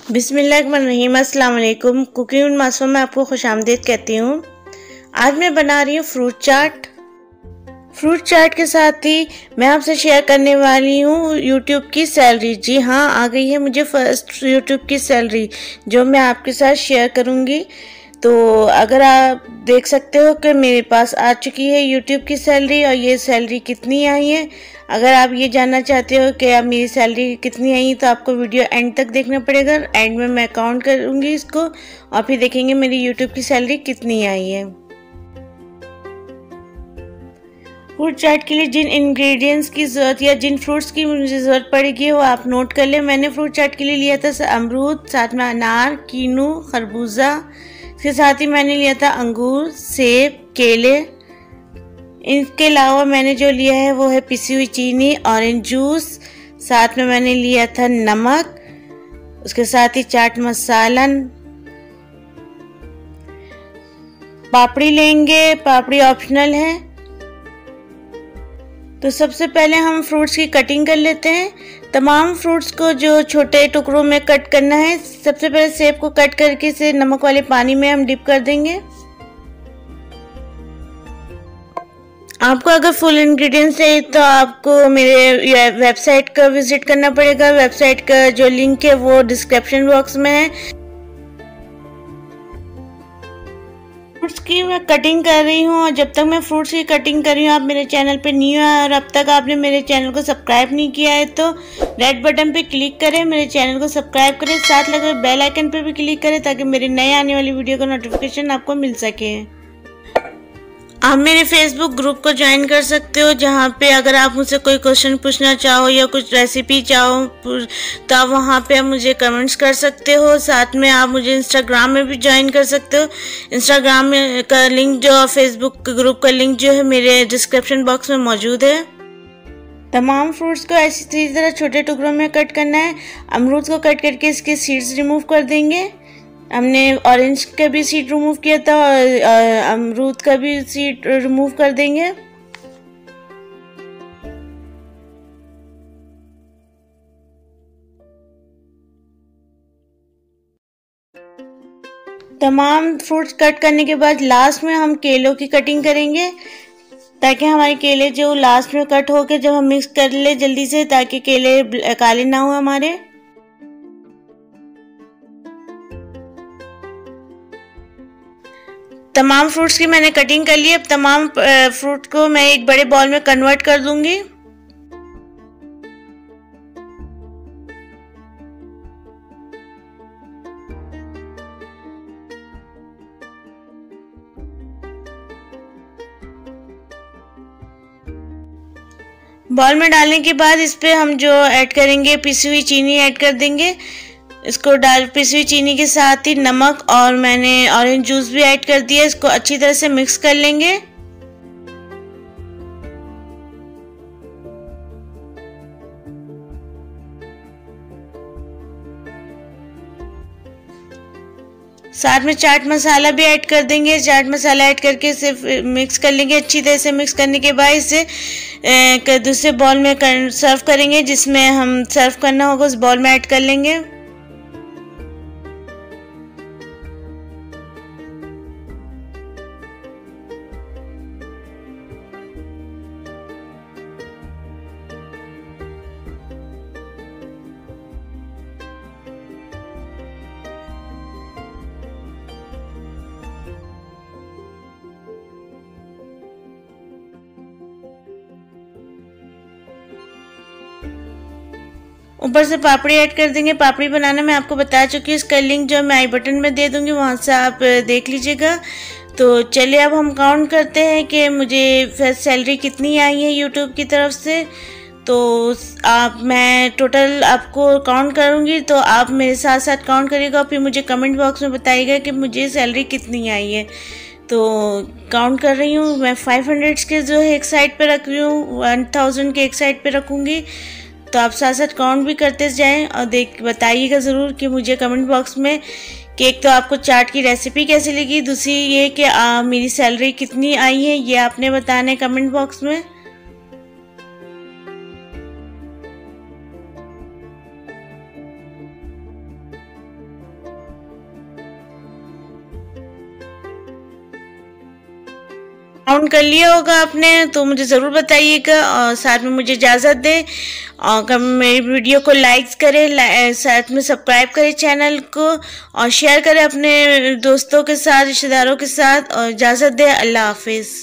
बिस्मिल्लाहिर्रहमानिर्रहीम, अस्सलाम वालेकुम। कुकिंग विद मासूमा में आपको खुशामदीद कहती हूँ। आज मैं बना रही हूँ फ्रूट चाट। फ्रूट चाट के साथ ही मैं आपसे शेयर करने वाली हूँ यूट्यूब की सैलरी। जी हाँ, आ गई है मुझे फर्स्ट यूट्यूब की सैलरी, जो मैं आपके साथ शेयर करूँगी। तो अगर आप देख सकते हो कि मेरे पास आ चुकी है यूट्यूब की सैलरी, और ये सैलरी कितनी आई है। अगर आप ये जानना चाहते हो कि अब मेरी सैलरी कितनी आई तो आपको वीडियो एंड तक देखना पड़ेगा। एंड में मैं काउंट करूँगी इसको, और फिर देखेंगे मेरी यूट्यूब की सैलरी कितनी आई है। फ्रूट चाट के लिए जिन इंग्रेडिएंट्स की ज़रूरत या जिन फ्रूट्स की मुझे ज़रूरत पड़ेगी वो आप नोट कर लें। मैंने फ्रूट चाट के लिए लिया था अमरूद, साथ में अनार, कीनू, खरबूजा। इसके साथ ही मैंने लिया था अंगूर, सेब, केले। इनके अलावा मैंने जो लिया है वो है पिसी हुई चीनी, ऑरेंज जूस, साथ में मैंने लिया था नमक, उसके साथ ही चाट मसाला। पापड़ी लेंगे, पापड़ी ऑप्शनल है। तो सबसे पहले हम फ्रूट्स की कटिंग कर लेते हैं। तमाम फ्रूट्स को जो छोटे टुकड़ों में कट करना है। सबसे पहले सेब को कट करके इसे नमक वाले पानी में हम डिप कर देंगे। आपको अगर फुल इंग्रेडिएंट्स चाहिए तो आपको मेरे वेबसाइट का विजिट करना पड़ेगा। वेबसाइट का जो लिंक है वो डिस्क्रिप्शन बॉक्स में है। फ्रूट्स की मैं कटिंग कर रही हूँ, और जब तक मैं फ्रूट्स की कटिंग कर रही हूँ, आप मेरे चैनल पे न्यू है और अब तक आपने मेरे चैनल को सब्सक्राइब नहीं किया है तो रेड बटन पे क्लिक करें, मेरे चैनल को सब्सक्राइब करें, साथ लगे बेल आइकन पे भी क्लिक करें ताकि मेरे नए आने वाली वीडियो का नोटिफिकेशन आपको मिल सके। आप मेरे फेसबुक ग्रुप को ज्वाइन कर सकते हो, जहाँ पे अगर आप मुझसे कोई क्वेश्चन पूछना चाहो या कुछ रेसिपी चाहो तो आप वहाँ पे आप मुझे कमेंट्स कर सकते हो। साथ में आप मुझे इंस्टाग्राम में भी ज्वाइन कर सकते हो। इंस्टाग्राम में का लिंक जो फेसबुक ग्रुप का लिंक जो है मेरे डिस्क्रिप्शन बॉक्स में मौजूद है। तमाम फ्रूट्स को इसी तरह छोटे टुकड़ों में कट करना है। अमरूद को कट करके इसके सीड्स रिमूव कर देंगे। हमने ऑरेंज का भी सीड रिमूव किया था और अमरूद का भी सीड रिमूव कर देंगे। तमाम फ्रूट्स कट करने के बाद लास्ट में हम केलों की कटिंग करेंगे, ताकि हमारे केले जो लास्ट में कट होके जब हम मिक्स कर ले जल्दी से, ताकि केले काले ना हो हमारे। तमाम फ्रूट्स की मैंने कटिंग कर ली। अब तमाम फ्रूट को मैं एक बड़े बॉल में कन्वर्ट कर दूंगी। बॉल में डालने के बाद इस पे हम जो ऐड करेंगे पिसी हुई चीनी ऐड कर देंगे। इसको पिसी हुई चीनी के साथ ही नमक और मैंने ऑरेंज जूस भी ऐड कर दिया। इसको अच्छी तरह से मिक्स कर लेंगे। साथ में चाट मसाला भी ऐड कर देंगे। चाट मसाला ऐड करके इसे मिक्स कर लेंगे। अच्छी तरह से मिक्स करने के बाद इसे दूसरे बॉल में सर्व करेंगे। जिसमें हम सर्व करना होगा उस बॉल में ऐड कर लेंगे। ऊपर से पापड़ी ऐड कर देंगे। पापड़ी बनाना मैं आपको बता चुकी हूँ, इसका लिंक जो मैं आई बटन में दे दूंगी, वहाँ से आप देख लीजिएगा। तो चलिए अब हम काउंट करते हैं कि मुझे फर्स्ट सैलरी कितनी आई है यूट्यूब की तरफ से। तो मैं टोटल आपको काउंट करूँगी, तो आप मेरे साथ साथ काउंट करिएगा, फिर मुझे कमेंट बॉक्स में बताइएगा कि मुझे सैलरी कितनी आई है। तो काउंट कर रही हूँ मैं। 500 के जो है एक साइड पे रख रही हूँ, 1000 के एक साइड पे रखूँगी। तो आप साथ साथ काउंट भी करते जाएं और बताइएगा ज़रूर कि मुझे कमेंट बॉक्स में कि एक तो आपको चाट की रेसिपी कैसी लगी, दूसरी ये कि मेरी सैलरी कितनी आई है ये आपने बताना है कमेंट बॉक्स में। काउंट कर लिया होगा आपने तो मुझे ज़रूर बताइएगा और साथ में मुझे इजाज़त दें और मेरी वीडियो को लाइक करें, साथ में सब्सक्राइब करें चैनल को और शेयर करें अपने दोस्तों के साथ, रिश्तेदारों के साथ और इजाज़त दें। अल्लाह हाफिज़।